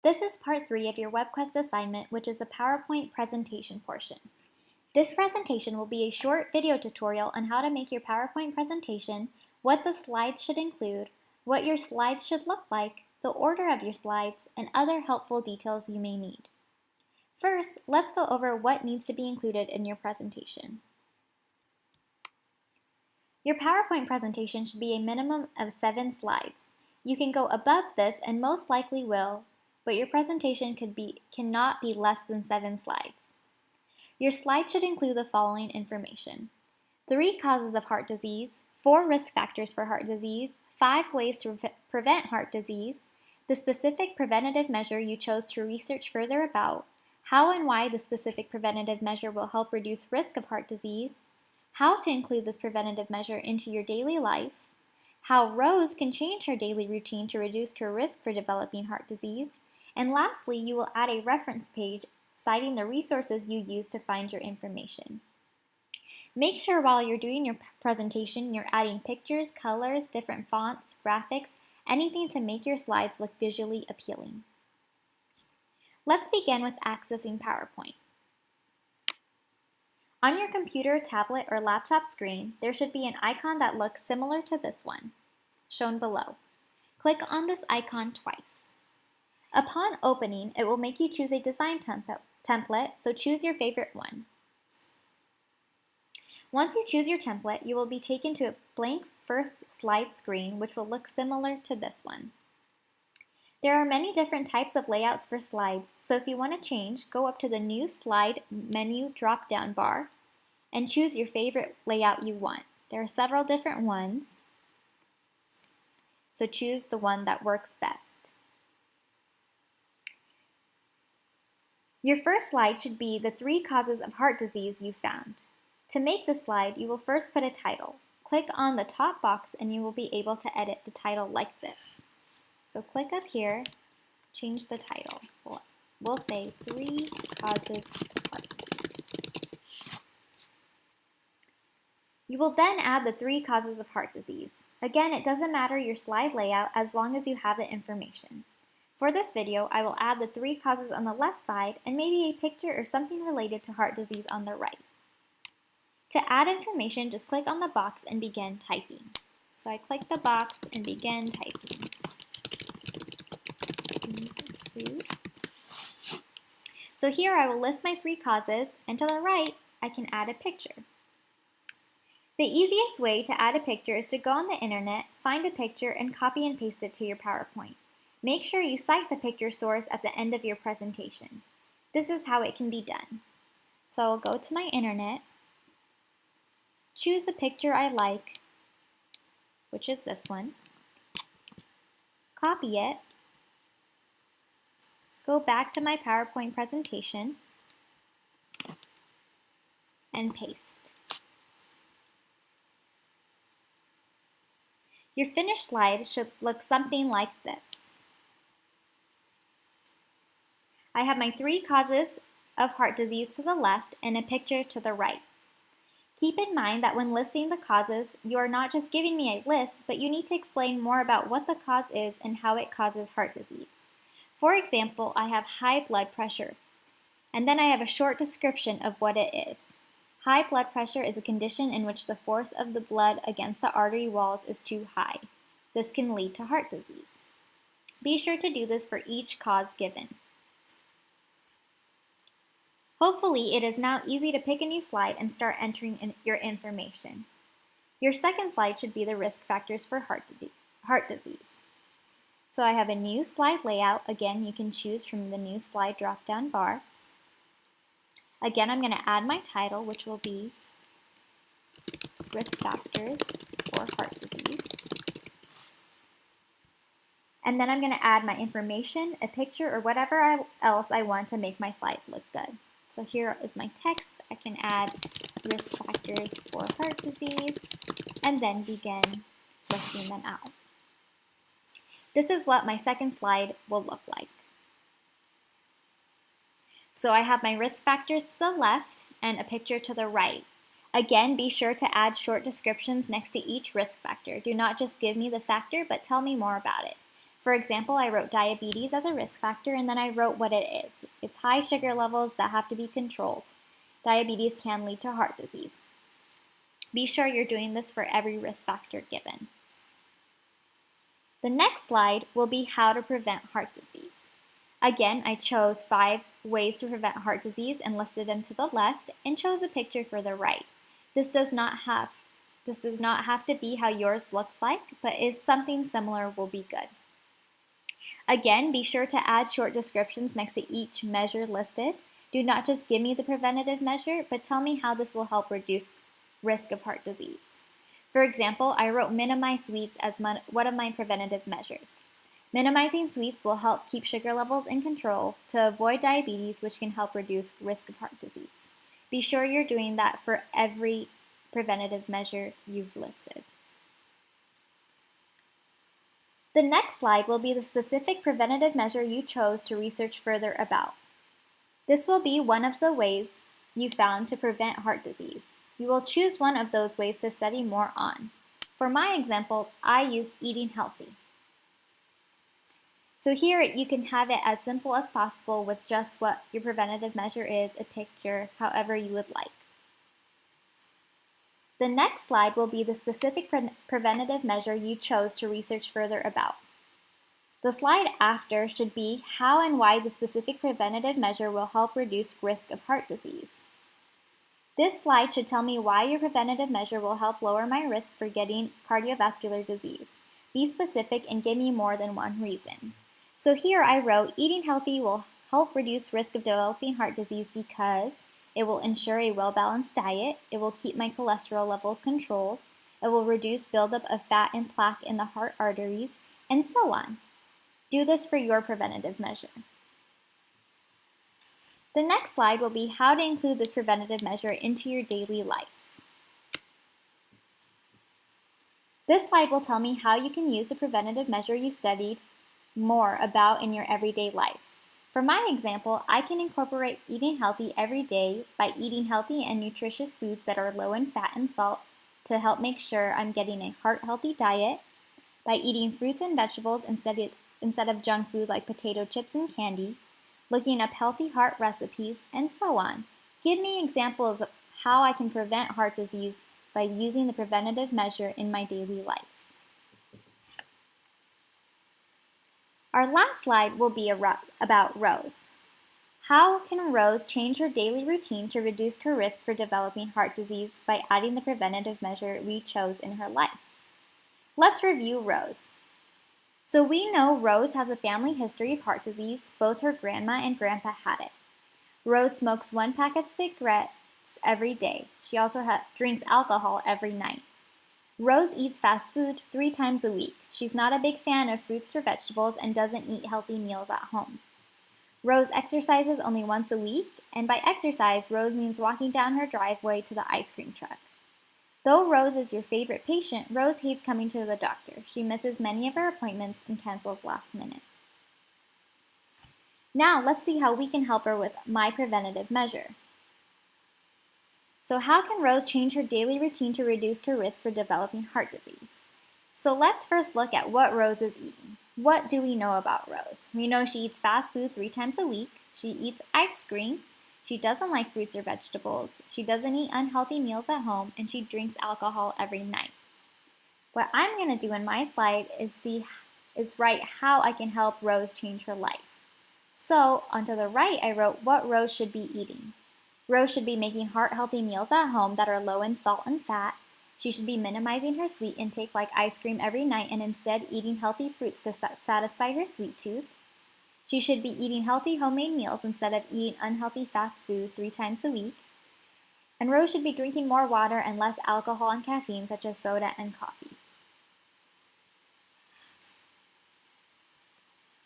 This is part 3 of your WebQuest assignment, which is the PowerPoint presentation portion. This presentation will be a short video tutorial on how to make your PowerPoint presentation, what the slides should include, what your slides should look like, the order of your slides, and other helpful details you may need. First, let's go over what needs to be included in your presentation. Your PowerPoint presentation should be a minimum of 7 slides. You can go above this and most likely will, but your presentation cannot be less than 7 slides. Your slides should include the following information: 3 causes of heart disease, 4 risk factors for heart disease, 5 ways to prevent heart disease, the specific preventative measure you chose to research further about, how and why the specific preventative measure will help reduce risk of heart disease, how to include this preventative measure into your daily life, how Rose can change her daily routine to reduce her risk for developing heart disease, and lastly, you will add a reference page citing the resources you use to find your information. Make sure while you're doing your presentation, you're adding pictures, colors, different fonts, graphics, anything to make your slides look visually appealing. Let's begin with accessing PowerPoint. On your computer, tablet, or laptop screen, there should be an icon that looks similar to this one, shown below. Click on this icon twice. Upon opening, it will make you choose a design template, so choose your favorite one. Once you choose your template, you will be taken to a blank first slide screen, which will look similar to this one. There are many different types of layouts for slides, so if you want to change, go up to the New Slide menu drop-down bar and choose your favorite layout you want. There are several different ones, so choose the one that works best. Your first slide should be the 3 causes of heart disease you found. To make the slide, you will first put a title. Click on the top box and you will be able to edit the title like this. So click up here, change the title. We'll say 3 causes of heart disease. You will then add the 3 causes of heart disease. Again, it doesn't matter your slide layout as long as you have the information. For this video, I will add the 3 causes on the left side and maybe a picture or something related to heart disease on the right. To add information, just click on the box and begin typing. So I click the box and begin typing. So here I will list my 3 causes, and to the right, I can add a picture. The easiest way to add a picture is to go on the internet, find a picture, and copy and paste it to your PowerPoint. Make sure you cite the picture source at the end of your presentation. This is how it can be done. So I'll go to my internet, choose a picture I like, which is this one, copy it, go back to my PowerPoint presentation, and paste. Your finished slide should look something like this. I have my 3 causes of heart disease to the left and a picture to the right. Keep in mind that when listing the causes, you are not just giving me a list, but you need to explain more about what the cause is and how it causes heart disease. For example, I have high blood pressure, and then I have a short description of what it is. High blood pressure is a condition in which the force of the blood against the artery walls is too high. This can lead to heart disease. Be sure to do this for each cause given. Hopefully, it is now easy to pick a new slide and start entering in your information. Your second slide should be the risk factors for heart disease. So I have a new slide layout. Again, you can choose from the new slide drop-down bar. Again, I'm going to add my title, which will be risk factors for heart disease. And then I'm going to add my information, a picture, or whatever else I want to make my slide look good. So here is my text. I can add risk factors for heart disease and then begin listing them out. This is what my second slide will look like. So I have my risk factors to the left and a picture to the right. Again, be sure to add short descriptions next to each risk factor. Do not just give me the factor, but tell me more about it. For example, I wrote diabetes as a risk factor, and then I wrote what it is. It's high sugar levels that have to be controlled. Diabetes can lead to heart disease. Be sure you're doing this for every risk factor given. The next slide will be how to prevent heart disease. Again, I chose 5 ways to prevent heart disease and listed them to the left and chose a picture for the right. This does not have to be how yours looks like, but is something similar will be good. Again, be sure to add short descriptions next to each measure listed. Do not just give me the preventative measure, but tell me how this will help reduce risk of heart disease. For example, I wrote minimize sweets as one of my preventative measures. Minimizing sweets will help keep sugar levels in control to avoid diabetes, which can help reduce risk of heart disease. Be sure you're doing that for every preventative measure you've listed. The next slide will be the specific preventative measure you chose to research further about. This will be one of the ways you found to prevent heart disease. You will choose one of those ways to study more on. For my example, I used eating healthy. So here you can have it as simple as possible with just what your preventative measure is, a picture, however you would like. The next slide will be the specific preventative measure you chose to research further about. The slide after should be how and why the specific preventative measure will help reduce risk of heart disease. This slide should tell me why your preventative measure will help lower my risk for getting cardiovascular disease. Be specific and give me more than one reason. So here I wrote, eating healthy will help reduce risk of developing heart disease because it will ensure a well-balanced diet, it will keep my cholesterol levels controlled, it will reduce buildup of fat and plaque in the heart arteries, and so on. Do this for your preventative measure. The next slide will be how to include this preventative measure into your daily life. This slide will tell me how you can use the preventative measure you studied more about in your everyday life. For my example, I can incorporate eating healthy every day by eating healthy and nutritious foods that are low in fat and salt to help make sure I'm getting a heart-healthy diet, by eating fruits and vegetables instead of junk food like potato chips and candy, looking up healthy heart recipes, and so on. Give me examples of how I can prevent heart disease by using the preventative measure in my daily life. Our last slide will be about Rose. How can Rose change her daily routine to reduce her risk for developing heart disease by adding the preventative measure we chose in her life? Let's review Rose. So we know Rose has a family history of heart disease. Both her grandma and grandpa had it. Rose smokes 1 pack of cigarettes every day. She also drinks alcohol every night. Rose eats fast food 3 times a week. She's not a big fan of fruits or vegetables and doesn't eat healthy meals at home. Rose exercises only once a week, and by exercise, Rose means walking down her driveway to the ice cream truck. Though Rose is your favorite patient, Rose hates coming to the doctor. She misses many of her appointments and cancels last minute. Now let's see how we can help her with my preventative measure. So how can Rose change her daily routine to reduce her risk for developing heart disease? So let's first look at what Rose is eating. What do we know about Rose? We know she eats fast food 3 times a week. She eats ice cream. She doesn't like fruits or vegetables. She doesn't eat unhealthy meals at home, and she drinks alcohol every night. What I'm going to do in my slide is write how I can help Rose change her life. So onto the right, I wrote what Rose should be eating. Rose should be making heart-healthy meals at home that are low in salt and fat. She should be minimizing her sweet intake like ice cream every night and instead eating healthy fruits to satisfy her sweet tooth. She should be eating healthy homemade meals instead of eating unhealthy fast food 3 times a week. And Rose should be drinking more water and less alcohol and caffeine such as soda and coffee.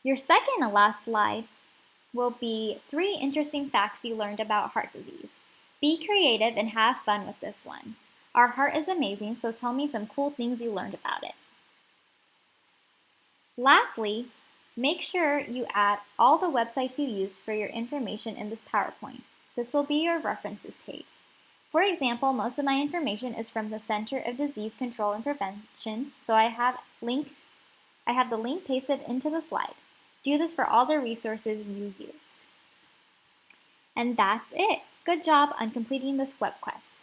Your second and last slide will be 3 interesting facts you learned about heart disease. Be creative and have fun with this one. Our heart is amazing, so tell me some cool things you learned about it. Lastly, make sure you add all the websites you used for your information in this PowerPoint. This will be your references page. For example, most of my information is from the Center of Disease Control and Prevention, so I have linked I have the link pasted into the slide. Do this for all the resources you used. And that's it. Good job on completing this web quest.